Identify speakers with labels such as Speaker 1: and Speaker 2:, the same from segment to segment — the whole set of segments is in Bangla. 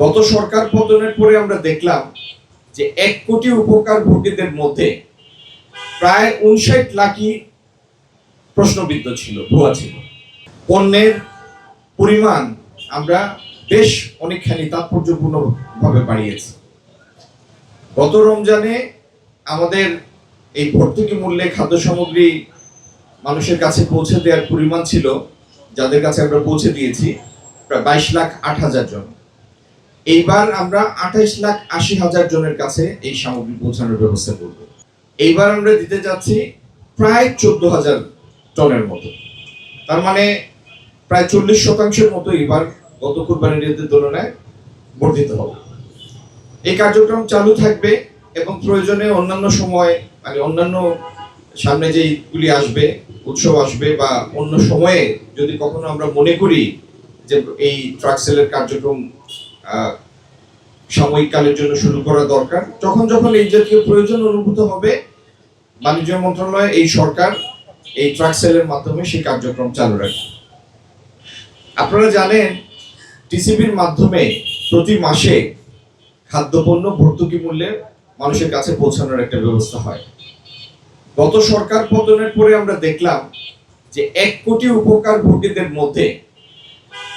Speaker 1: গত সরকার পতনের পরে আমরা দেখলাম যে 1 কোটি উপকারভোগীদের মধ্যে প্রায় 59 লাখই প্রশ্নবিদ্ধ ছিল, ভুয়া ছিল। পণ্যের পরিমাণ আমরা বেশ অনেকখানি তাৎপর্যপূর্ণভাবে বাড়িয়েছি। গত রমজানে আমাদের এই ভর্তুকি মূল্যে খাদ্য সামগ্রী মানুষের কাছে পৌঁছে দেওয়ার পরিমাণ ছিল, যাদের কাছে আমরা পৌঁছে দিয়েছি প্রায় 22,08,000 জন। এইবার আমরা 28,80,000 জনের কাছে এই সামগ্রী পৌঁছানোর ব্যবস্থা করব। এইবার আমরা দিতে যাচ্ছি প্রায় 14,000 টনের মতো। তার মানে প্রায় 40% মতো এবার গত কুরবানির ঈদের তুলনায় বর্ধিত হবে। এই কার্যক্রম চালু থাকবে এবং প্রয়োজনে অন্যান্য সময় অন্যান্য সামনে যে ঈদগুলি আসবে, উৎসব আসবে বা অন্য সময়ে যদি কখনো আমরা মনে করি যে এই ট্রাক সেলের কার্যক্রম সাময়িককালের জন্য শুরু করা দরকার, যখন এই জাতীয় প্রয়োজন অনুভূত হবে, বাণিজ্য মন্ত্রণালয়, এই সরকার এই ট্রাক সেলের মাধ্যমে সেই কার্যক্রম চালু রাখবে। আপনারা জানেন টিসিবির মাধ্যমে প্রতি মাসে খাদ্যপণ্য ভর্তুকি মূল্যে মানুষের কাছে পৌঁছানোর একটা ব্যবস্থা হয়। গত সরকার পতনের পরে আমরা দেখলাম যে 1 কোটি উপকারভোগীদের মধ্যে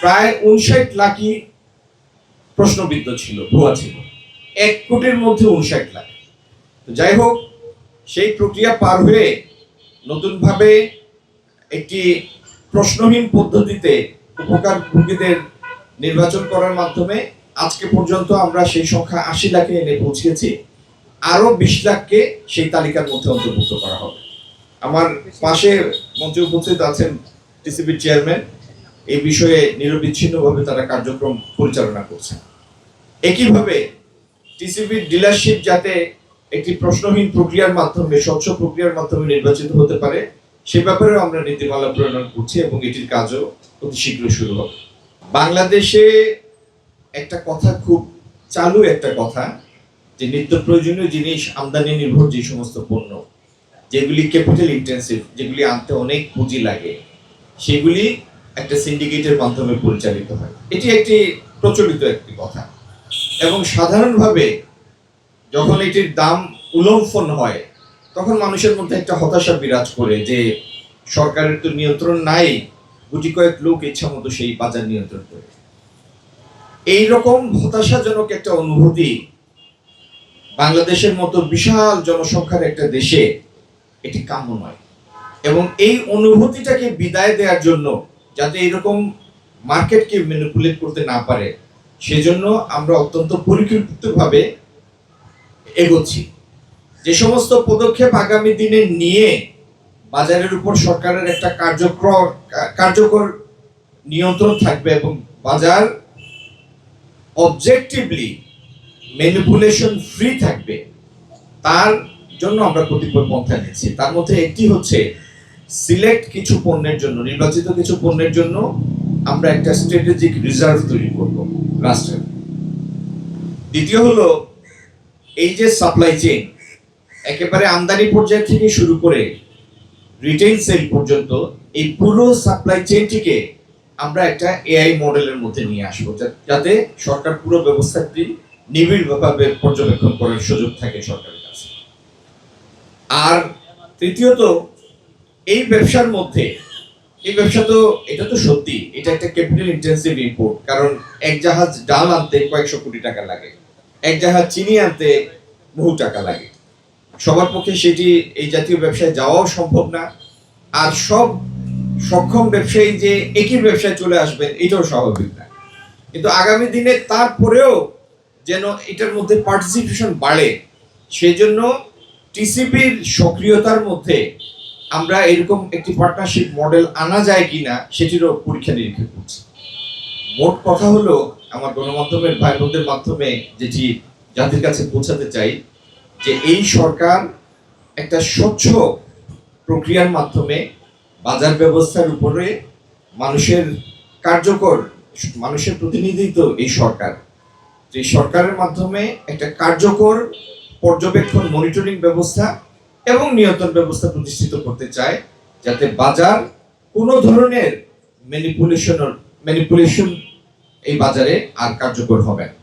Speaker 1: প্রায় 59 লাখই প্রশ্নবিদ্ধ ছিল, ভুয়া ছিল। 1 কোটির মধ্যে 59 লাখ। যাই হোক, সেই প্রক্রিয়া পার হয়ে নতুনভাবে একটি প্রশ্নহীন পদ্ধতিতে উপকারভোগীদের নির্বাচন করার মাধ্যমে আজকে পর্যন্ত আমরা সেই সংখ্যা 80 লাখে এনে পৌঁছেছি। আরো 20 লাখকে সেই তালিকার মধ্যে অন্তর্ভুক্ত করা হবে। আমার পাশে মঞ্চে উপস্থিত আছেন টিসিবির চেয়ারম্যান, এই বিষয়ে নিরবিচ্ছিন্নভাবে তারা কার্যক্রম পরিচালনা করছেন। একইভাবে টিসিবির ডিলারশিপ যাতে একটি প্রশ্নহীন প্রক্রিয়ার মাধ্যমে, স্বচ্ছ প্রক্রিয়ার মাধ্যমে নির্বাচিত হতে পারে, সে ব্যাপারেও আমরা নীতিমালা প্রণয়ন করছি এবং এটির কাজও অতি শীঘ্রই শুরু হবে। বাংলাদেশে একটা কথা, খুব চালু একটা কথা, যে নিত্য প্রয়োজনীয় জিনিস আমদানি নির্ভর যে সমস্ত পণ্য, যেগুলি ক্যাপিটাল ইন্টেন্সিভ, যেগুলি আনতে অনেক পুঁজি লাগে, সেগুলি একটা সিন্ডিকেটের মাধ্যমে পরিচালিত হয়। এটি একটি প্রচলিত একটি কথা এবং সাধারণভাবে যখন এটির দাম উল্লঙ্ঘন হয় তখন মানুষের মধ্যে একটা হতাশা বিরাজ করে যে সরকারের তো নিয়ন্ত্রণ নাই, গুটি কয়েক লোক ইচ্ছা মতো সেই বাজার নিয়ন্ত্রণ করে। এইরকম হতাশাজনক একটা অনুভূতি বাংলাদেশের মতো বিশাল জনসংখ্যার একটা দেশে এটি কাম্য নয়। এবং এই অনুভূতিটাকে বিদায় দেওয়ার জন্য, যাতে এরকম মার্কেটকে ম্যানিপুলেট করতে না পারে, সেজন্য আমরা অত্যন্ত পরিকল্পিতভাবে এগোচ্ছি। যে সমস্ত পদক্ষেপ আগামী দিনে নিয়ে বাজারের উপর সরকারের একটা কার্যকর নিয়ন্ত্রণ থাকবে এবং বাজার অবজেক্টিভলি ম্যানিপুলেশন ফ্রি থাকবে, তার জন্য আমরা কতিপয় পন্থা নিচ্ছি। তার মধ্যে একটি হচ্ছে সিলেক্ট কিছু পণ্যের জন্য, নির্বাচিত কিছু পণ্যের জন্য আমরা একটা স্ট্র্যাটেজিক রিজার্ভ তৈরি করব রাষ্ট্রের। দ্বিতীয় হলো এই যে সাপ্লাই চেইন, একেবারে আমদানি পর্যায় থেকে শুরু করে রিটেইল সেল পর্যন্ত এই পুরো সাপ্লাই চেইনটিকে আমরা একটা এআই মডেলের মধ্যে নিয়ে আসবো, যাতে সরকার পুরো ব্যবস্থাটি নিবিড়ভাবে পর্যবেক্ষণ করার সুযোগ থাকে সরকারের কাছে। আর তৃতীয়ত, এই ব্যবসার মধ্যে, এই ব্যবসা তো, এটা তো সত্যি এটা একটা ক্যাপিটাল ইন্টেন্সিভ ইম্পোর্ট, কারণ এক জাহাজ ডাল আনতে কয়েকশো কোটি টাকা লাগে, এক জাহাজ চিনি আনতে বহু টাকা লাগে। সবার পক্ষে সেটি এই জাতীয় ব্যবসায় যাওয়াও সম্ভব না। আর সব সক্ষম ব্যবসায়ী যে একই ব্যবসায় চলে আসবেন, এটাও স্বাভাবিক না। কিন্তু আগামী দিনে তারপরেও যেন এটার মধ্যে পার্টিসিপেশন বাড়ে, সেজন্য টিসিবির সক্রিয়তার মধ্যে আমরা এরকম একটি পার্টনারশিপ মডেল আনা যায় কিনা সেটিরও পরীক্ষা নিরীক্ষা করছি। মোট কথা হলো, আমার গণমাধ্যমের ভাই বোনদের মাধ্যমে যেটি জাতির কাছে পৌঁছাতে চাই, যে এই সরকার একটা স্বচ্ছ প্রক্রিয়ার মাধ্যমে বাজার ব্যবস্থার উপরে মানুষের প্রতিনিধিত্ব এই সরকার, যে সরকারের মাধ্যমে একটা কার্যকর পর্যবেক্ষণ, মনিটরিং ব্যবস্থা এবং নিয়ন্ত্রণ ব্যবস্থা প্রতিষ্ঠিত করতে চায়, যাতে বাজার কোনো ধরনের ম্যানিপুলেশন এই বাজারে আর কার্যকর হবে না।